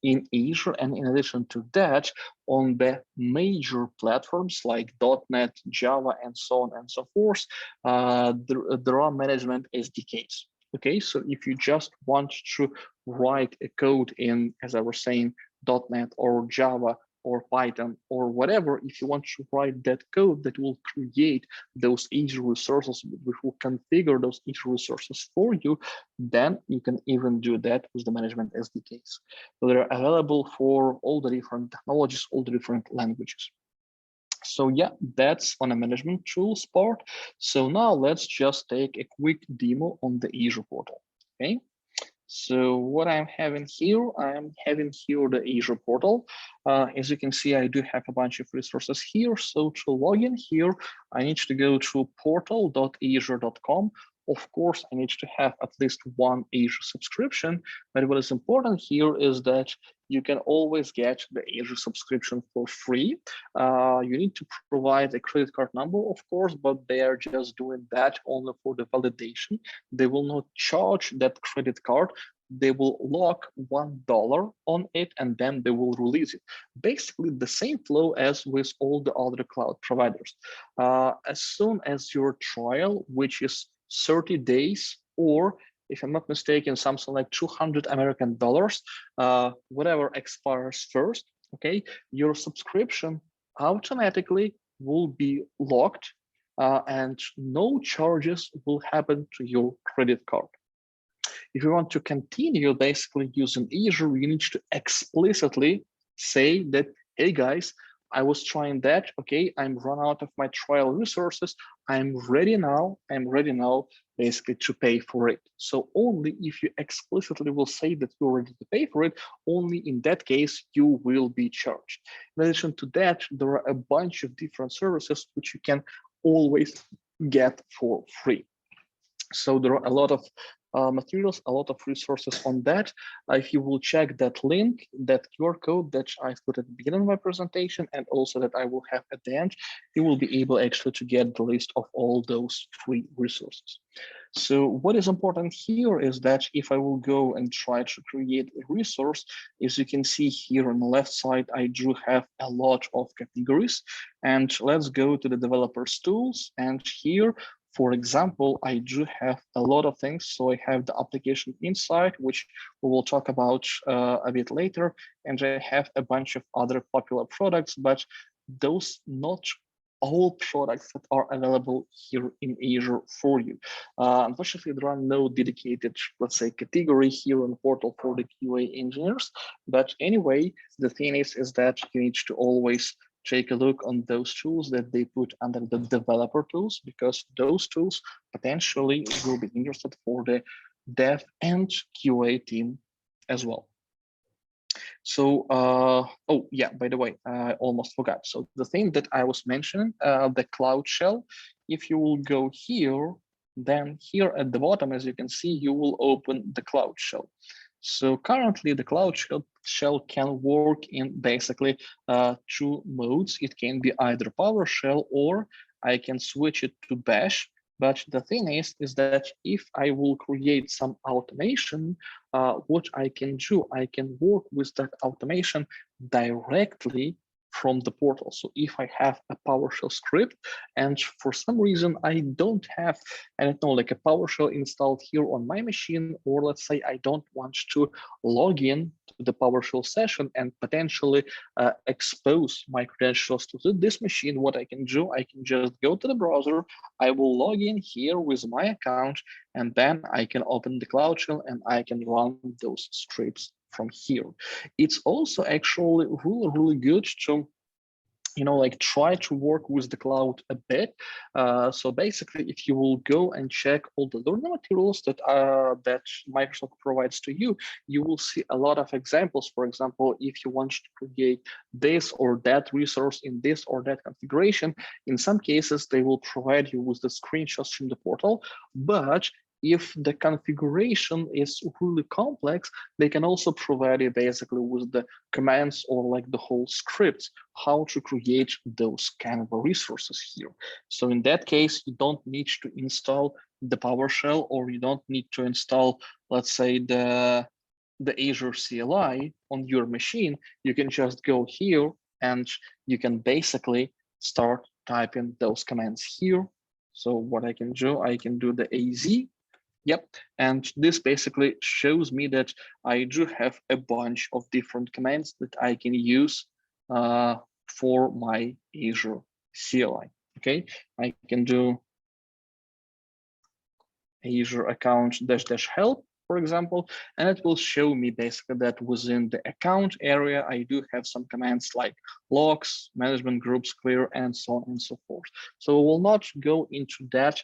in Azure. And in addition to that, on the major platforms like .NET, Java, and so on and so forth, there are management SDKs. Okay, so if you just want to write a code in, as I was saying, .NET or Java or Python or whatever, if you want to write that code that will create those Azure resources, which will configure those Azure resources for you, then you can even do that with the management SDKs. So they're available for all the different technologies, all the different languages. So yeah, that's on a management tools part. So now let's just take a quick demo on the Azure portal, okay? So what I'm having here, I'm having here the Azure portal. As you can see, I do have a bunch of resources here. So to log in here, I need to go to portal.azure.com. Of course, I need to have at least one Azure subscription, but what is important here is that you can always get the Azure subscription for free. You need to provide a credit card number, of course, but they are just doing that only for the validation. They will not charge that credit card. They will lock $1 on it and then they will release it. Basically the same flow as with all the other cloud providers. As soon as your trial, which is 30 days, or if I'm not mistaken, something like 200 American dollars, whatever expires first, okay, your subscription automatically will be locked and no charges will happen to your credit card. If you want to continue basically using Azure, you need to explicitly say that, hey guys, I was trying that, okay, I'm run out of my trial resources. I'm ready now basically to pay for it. So only if you explicitly will say that you're ready to pay for it, only in that case, you will be charged. In addition to that, there are a bunch of different services which you can always get for free. So there are a lot of materials, a lot of resources on that. If you will check that link, that QR code that I put at the beginning of my presentation, and also that I will have at the end, you will be able actually to get the list of all those free resources. So what is important here is that if I will go and try to create a resource, as you can see here on the left side, I do have a lot of categories. And let's go to the developers tools. And here, for example, I do have a lot of things. So I have the application insight, which we will talk about a bit later. And I have a bunch of other popular products, but those not all products that are available here in Azure for you. Unfortunately, there are no dedicated, let's say, category here on the portal for the QA engineers. But anyway, the thing is that you need to always take a look on those tools that they put under the developer tools, because those tools potentially will be interested for the dev and QA team as well. So, oh yeah, by the way, I almost forgot. So the thing that I was mentioning, the Cloud Shell, if you will go here, then here at the bottom, as you can see, you will open the Cloud Shell. So currently the Cloud Shell can work in basically two modes. It can be either PowerShell, or I can switch it to Bash. But the thing is that if I will create some automation, what I can do, I can work with that automation directly from the portal. So if I have a PowerShell script and for some reason I don't have, I don't know, like a PowerShell installed here on my machine, or let's say I don't want to log in to the PowerShell session and potentially expose my credentials to this machine, what I can do, I can just go to the browser, I will log in here with my account, and then I can open the Cloud Shell and I can run those scripts from here. It's also actually really good to like try to work with the cloud a bit. So basically, if you will go and check all the learning materials that Microsoft provides to you, you will see a lot of examples. For example, if you want to create this or that resource in this or that configuration, in some cases, they will provide you with the screenshots from the portal, but if the configuration is really complex, they can also provide you basically with the commands or like the whole scripts, how to create those kind of resources here. So in that case, you don't need to install the PowerShell, or you don't need to install, let's say, the Azure CLI on your machine. You can just go here and you can basically start typing those commands here. So what I can do, I can do the AZ. Yep, and this basically shows me that I do have a bunch of different commands that I can use for my Azure CLI. Okay, I can do Azure account -- help, for example, and it will show me basically that within the account area, I do have some commands like logs, management groups, clear, and so on and so forth. So we'll not go into that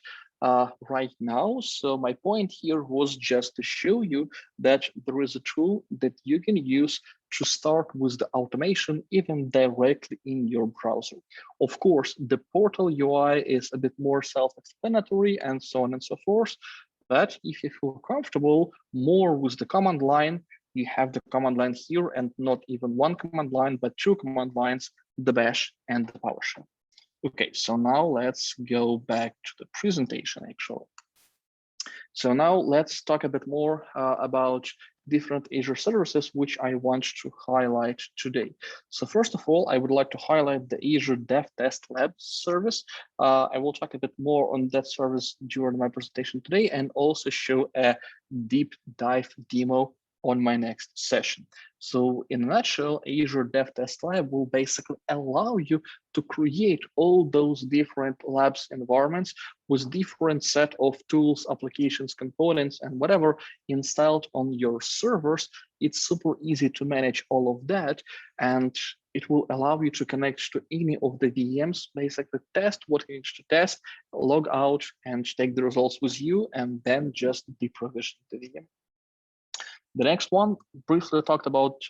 right now. So my point here was just to show you that there is a tool that you can use to start with the automation even directly in your browser. Of course, the portal UI is a bit more self-explanatory and so on and so forth. But if you feel comfortable more with the command line, you have the command line here, and not even one command line, but two command lines, the bash and the PowerShell. Okay, so now let's go back to the presentation actually. So now let's talk a bit more about different Azure services, which I want to highlight today. So first of all, I would like to highlight the Azure Dev Test Lab service. I will talk a bit more on that service during my presentation today, and also show a deep dive demo on my next session. So in a nutshell, Azure Dev Test Lab will basically allow you to create all those different labs environments with different set of tools, applications, components, and whatever installed on your servers. It's super easy to manage all of that, and it will allow you to connect to any of the VMs, basically test what you need to test, log out, and take the results with you, and then just deprovision the VM. The next one, briefly talked about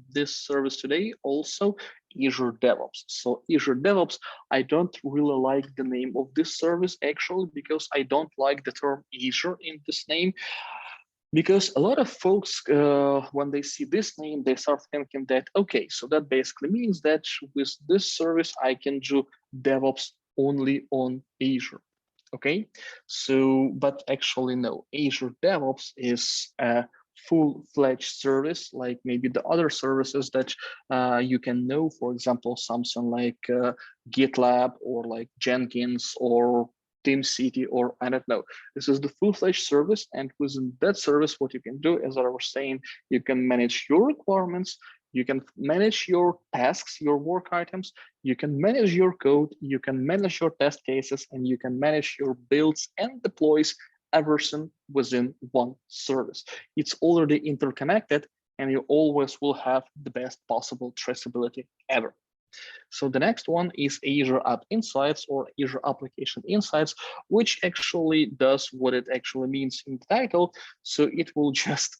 this service today, also Azure DevOps. So Azure DevOps, I don't really like the name of this service actually, because I don't like the term Azure in this name. Because a lot of folks, when they see this name, they start thinking that, okay, so that basically means that with this service, I can do DevOps only on Azure. Okay, so, but actually no, Azure DevOps is a full-fledged service, like maybe the other services that you can know, for example, something like GitLab or like Jenkins or TeamCity, or I don't know. This is the full-fledged service, and within that service, what you can do, as I was saying, you can manage your requirements, you can manage your tasks, your work items, you can manage your code, you can manage your test cases, and you can manage your builds and deploys, everything within one service. It's already interconnected, and you always will have the best possible traceability ever. So the next one is Azure App Insights, or Azure Application Insights, which actually does what it actually means in the title. So it will just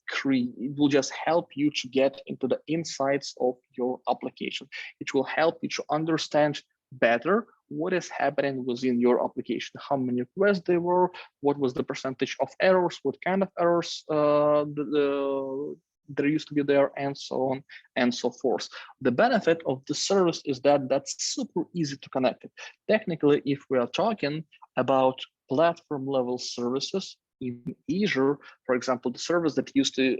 help you to get into the insights of your application. It will help you to understand better what is happening within your application, how many requests there were, what was the percentage of errors, what kind of errors there used to be there, and so on and so forth. The benefit of the service is that that's super easy to connect it. Technically, if we are talking about platform level services in Azure. For example, the service that used to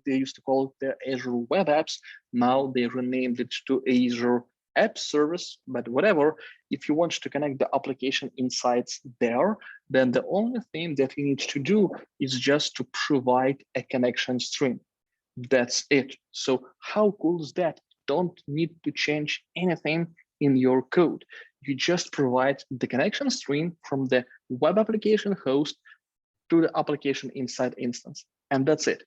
they used to call it the Azure Web Apps. Now they renamed it to Azure App Service, but whatever. If you want to connect the application insights there, then the only thing that you need to do is just to provide a connection string. That's it. So how cool is that? Don't need to change anything in your code. You just provide the connection string from the web application host to the application inside instance, and that's it.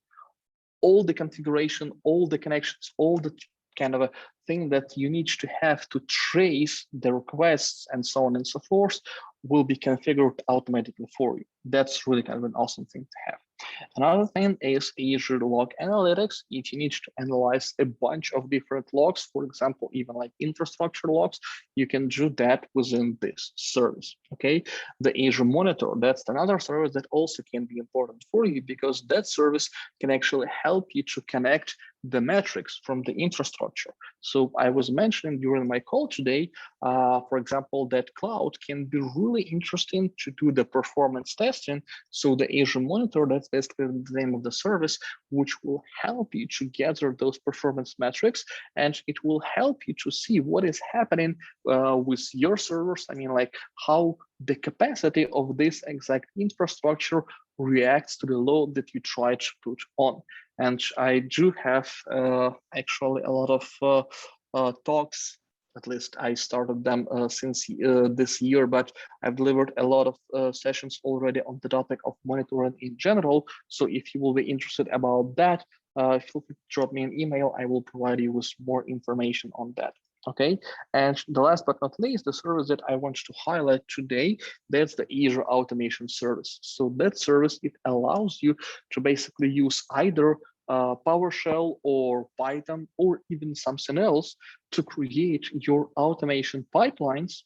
All the configuration, all the connections, all the kind of a thing that you need to have to trace the requests and so on and so forth will be configured automatically for you. That's really kind of an awesome thing to have. Another thing is Azure Log Analytics. If you need to analyze a bunch of different logs, for example, even like infrastructure logs, you can do that within this service, okay? The Azure Monitor, that's another service that also can be important for you because that service can actually help you to connect the metrics from the infrastructure. So I was mentioning during my call today, for example, that cloud can be really interesting to do the performance testing. So the Azure Monitor, that's basically the name of the service, which will help you to gather those performance metrics, and it will help you to see what is happening with your servers. I mean, like how the capacity of this exact infrastructure reacts to the load that you try to put on. And I do have actually a lot of talks. At least I started them since this year, but I've delivered a lot of sessions already on the topic of monitoring in general. So if you will be interested about that, feel free to drop me an email. I will provide you with more information on that. Okay, and the last but not least, the service that I want to highlight today, that's the Azure Automation Service. So that service, it allows you to basically use either PowerShell or Python or even something else to create your automation pipelines.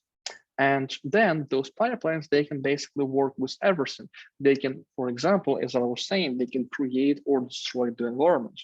And then those pipelines, they can basically work with everything. They can, for example, as I was saying, they can create or destroy the environment.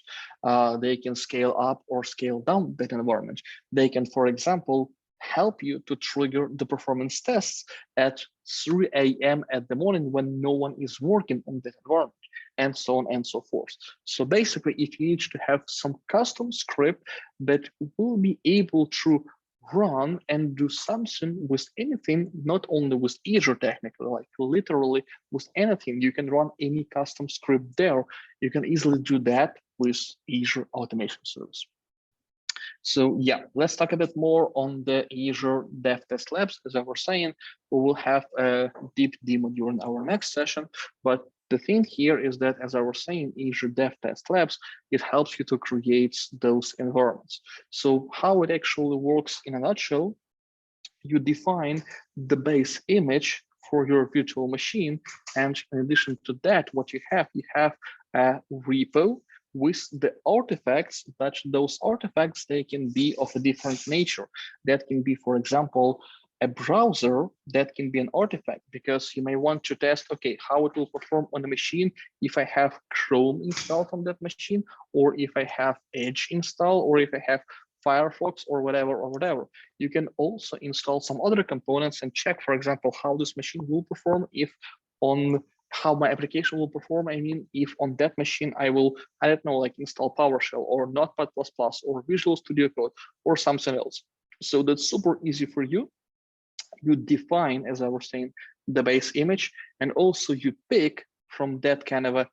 They can scale up or scale down that environment. They can, for example, help you to trigger the performance tests at 3 a.m. at the morning when no one is working on that environment, and so on and so forth. So basically, if you need to have some custom script that will be able to run and do something with anything, not only with Azure technically, like literally with anything, you can run any custom script there. You can easily do that with Azure Automation Service. So yeah, let's talk a bit more on the Azure Dev Test Labs. As I was saying, we will have a deep demo during our next session, but the thing here is that, as I was saying, Azure Dev Test Labs, it helps you to create those environments. So how it actually works in a nutshell, you define the base image for your virtual machine. And in addition to that, what you have a repo with the artifacts, but those artifacts, they can be of a different nature. That can be, for example, a browser that can be an artifact, because you may want to test, okay, how it will perform on a machine if I have Chrome installed on that machine, or if I have Edge installed, or if I have Firefox or whatever. You can also install some other components and check, for example, how this machine will perform if on how my application will perform. I mean, if on that machine I will, I don't know, like install PowerShell or Notepad++ or Visual Studio Code or something else. So that's super easy for you. You define, as I was saying, the base image, and also you pick from that kind of a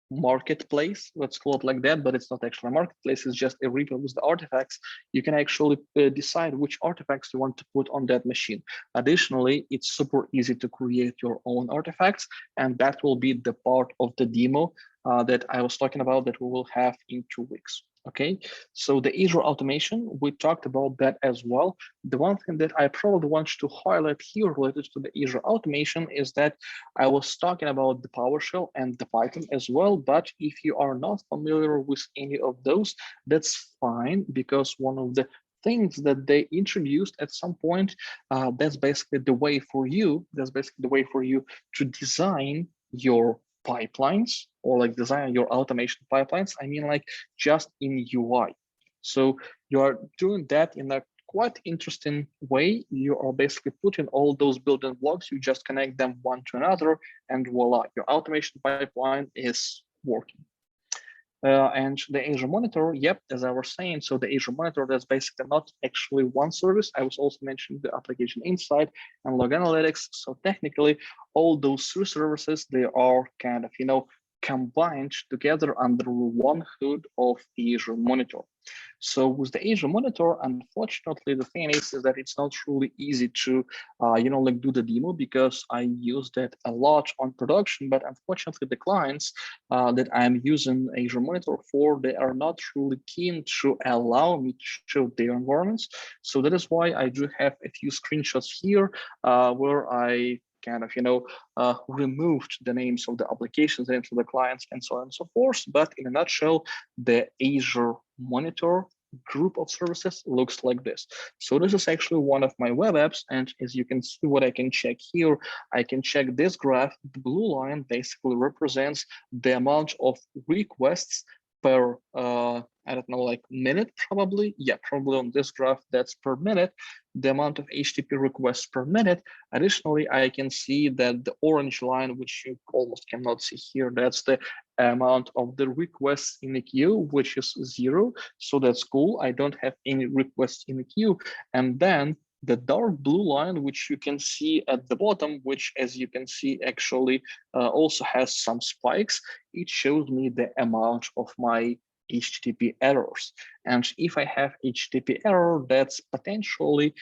marketplace, let's call it like that, but it's not actually a marketplace, it's just a repo with the artifacts. You can actually decide which artifacts you want to put on that machine. Additionally, it's super easy to create your own artifacts, and that will be the part of the demo that I was talking about that we will have in 2 weeks. Okay, so the Azure automation, we talked about that as well. The one thing that I probably want to highlight here related to the Azure automation is that I was talking about the PowerShell and the Python as well, but if you are not familiar with any of those, that's fine, because one of the things that they introduced at some point, that's basically the way for you, to design your pipelines, or like design your automation pipelines. I mean, like just in UI. So you are doing that in a quite interesting way. You are basically putting all those building blocks, you just connect them one to another, and voila, your automation pipeline is working. And the Azure Monitor, yep, as I was saying, so the Azure Monitor, that's basically not actually one service. I was also mentioning the application insight and log analytics. So technically, all those three services, they are kind of, combined together under one hood of Azure Monitor. So with the Azure Monitor, unfortunately, the thing is that it's not really easy to, do the demo, because I use that a lot on production. But unfortunately, the clients that I'm using Azure Monitor for, they are not really keen to allow me to show their environments. So that is why I do have a few screenshots here where I kind of, removed the names of the applications, the names of the clients, and so on and so forth. But in a nutshell, the Azure Monitor group of services looks like this. So this is actually one of my web apps. And as you can see, what I can check here, I can check this graph. The blue line basically represents the amount of requests per I don't know, like minute, probably. Yeah, probably on this graph, that's per minute, the amount of HTTP requests per minute. Additionally, I can see that the orange line, which you almost cannot see here, that's the amount of the requests in the queue, which is 0. So that's cool. I don't have any requests in the queue. And then the dark blue line, which you can see at the bottom, which, as you can see, actually also has some spikes. It shows me the amount of my HTTP errors. And if I have HTTP error, that's potentially,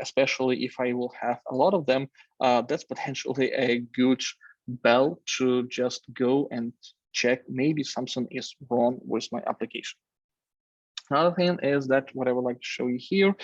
especially if I will have a lot of them, that's potentially a good bell to just go and check maybe something is wrong with my application. Another thing is that what I would like to show you here,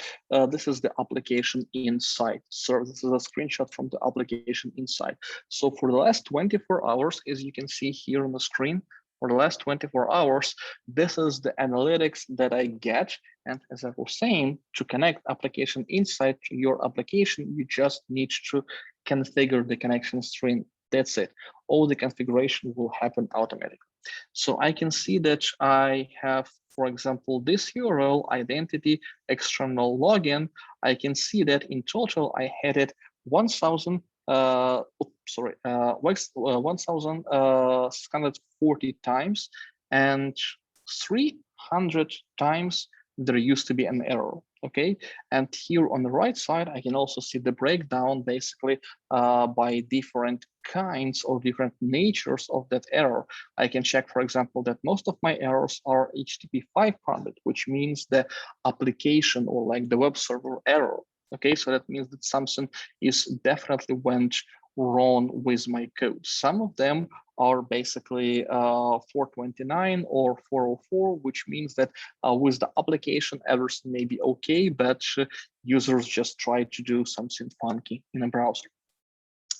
this is the application insight. So this is a screenshot from the application insight. So for the last 24 hours, as you can see here on the screen, for the last 24 hours, this is the analytics that I get. And as I was saying, to connect application insight to your application, you just need to configure the connection string. That's it. All the configuration will happen automatically. So I can see that I have, for example, this URL identity external login. I can see that in total I had it 1,640 times, and 300 times there used to be an error. Okay, and here on the right side, I can also see the breakdown basically by different kinds or different natures of that error. I can check, for example, that most of my errors are HTTP 500, which means the application or like the web server error. Okay, so that means that something is definitely went wrong with my code. Some of them are basically 429 or 404, which means that with the application, everything may be okay, but users just try to do something funky in a browser.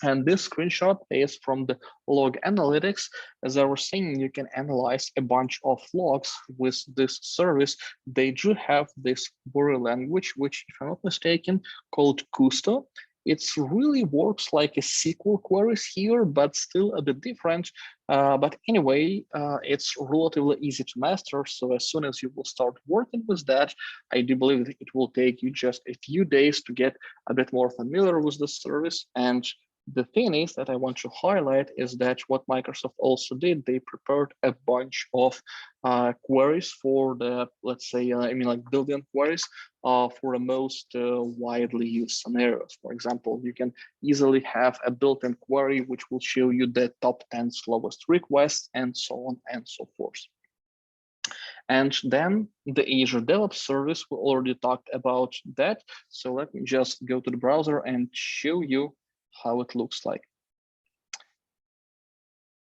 And this screenshot is from the log analytics. As I was saying, you can analyze a bunch of logs with this service. They do have this query language, which, if I'm not mistaken, called Custo. It really works like a SQL queries here, but still a bit different. But anyway, it's relatively easy to master. So as soon as you will start working with that, I do believe that it will take you just a few days to get a bit more familiar with the service. And the thing is that I want to highlight is that what Microsoft also did, they prepared a bunch of queries for the, let's say, like built-in queries for the most widely used scenarios. For example, you can easily have a built-in query which will show you the top 10 slowest requests and so on and so forth. And then the Azure Develop service, we already talked about that. So let me just go to the browser and show you how it looks like.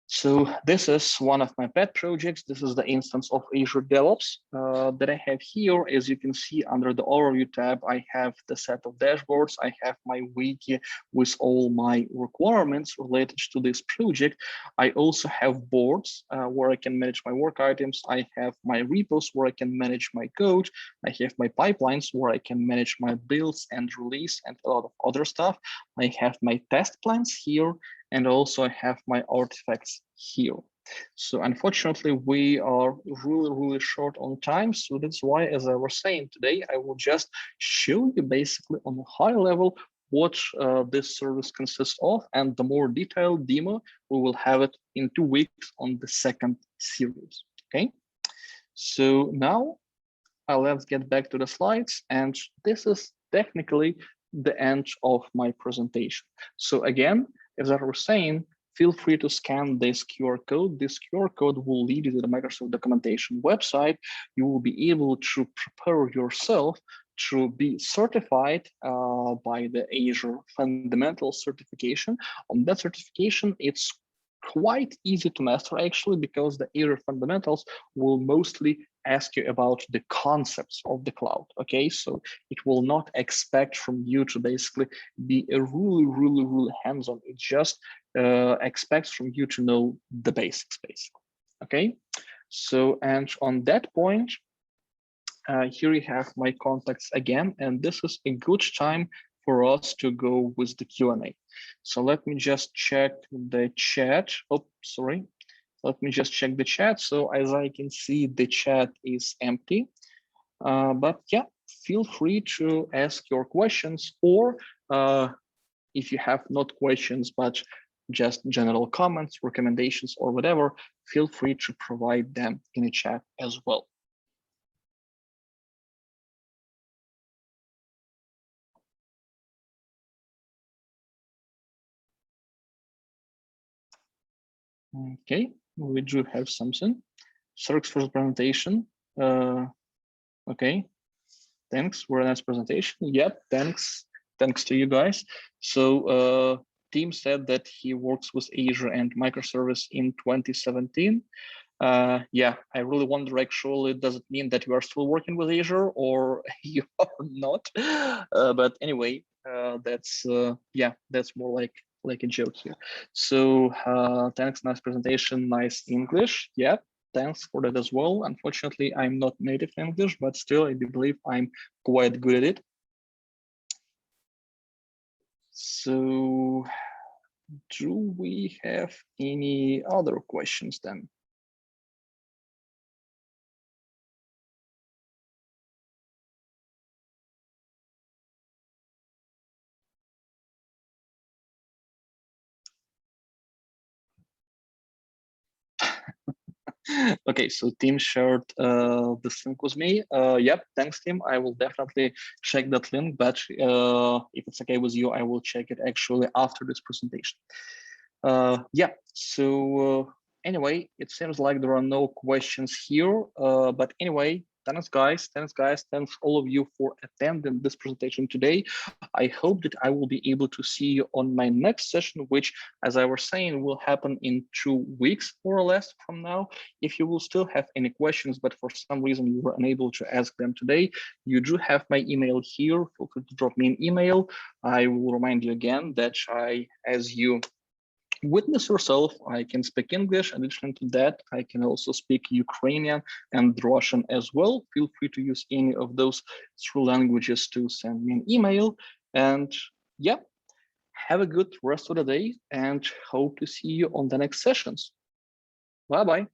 So this is one of my pet projects. This is the instance of Azure DevOps that I have here. As you can see under the overview tab, I have the set of dashboards. I have my wiki with all my requirements related to this project. I also have boards where I can manage my work items. I have my repos where I can manage my code. I have my pipelines where I can manage my builds and release and a lot of other stuff. I have my test plans here. And also I have my artifacts here. So unfortunately, we are really short on time. So that's why, as I was saying today, I will just show you basically on a high level what this service consists of, and the more detailed demo, we will have it in 2 weeks on the second series, okay? So now let's get back to the slides, and this is technically the end of my presentation. So again, as I was saying, feel free to scan this QR code. This QR code will lead you to the Microsoft documentation website. You will be able to prepare yourself to be certified by the Azure Fundamental certification. On that certification, it's quite easy to master actually, because the Azure Fundamentals will mostly ask you about the concepts of the cloud. Okay, so it will not expect from you to basically be a really hands-on. It just expects from you to know the basics basically. Okay, so and on that point, here you have my contacts again, and this is a good time for us to go with the Q&A. So let me just check the chat. Oh, sorry. Let me just check the chat. So as I can see, the chat is empty. But yeah, feel free to ask your questions, or if you have not questions, but just general comments, recommendations, or whatever, feel free to provide them in a chat as well. Okay, we do have something. Circ's first presentation. Okay, thanks. Very nice presentation. Yep, thanks. Thanks to you guys. So Tim said that he works with Azure and microservice in 2017. Yeah, I really wonder actually, does it mean that you are still working with Azure or you are not? But anyway, that's yeah, that's more like a joke here. So thanks, nice presentation, nice English. Yeah, thanks for that as well. Unfortunately, I'm not native English, but still I do believe I'm quite good at it. So do we have any other questions then? Okay, so Tim shared this link with me. Yep, thanks, Tim. I will definitely check that link, but if it's okay with you, I will check it actually after this presentation. Yeah, so anyway, it seems like there are no questions here, but anyway, thanks guys, thanks all of you for attending this presentation today. I hope that I will be able to see you on my next session, which, as I was saying, will happen in 2 weeks more or less from now. If you will still have any questions, but for some reason you were unable to ask them today, you do have my email here. Feel free to drop me an email. I will remind you again that as you witness yourself, I can speak English. Additionally to that, I can also speak Ukrainian and Russian as well. Feel free to use any of those 3 languages to send me an email. And yeah, have a good rest of the day and hope to see you on the next sessions. Bye-bye.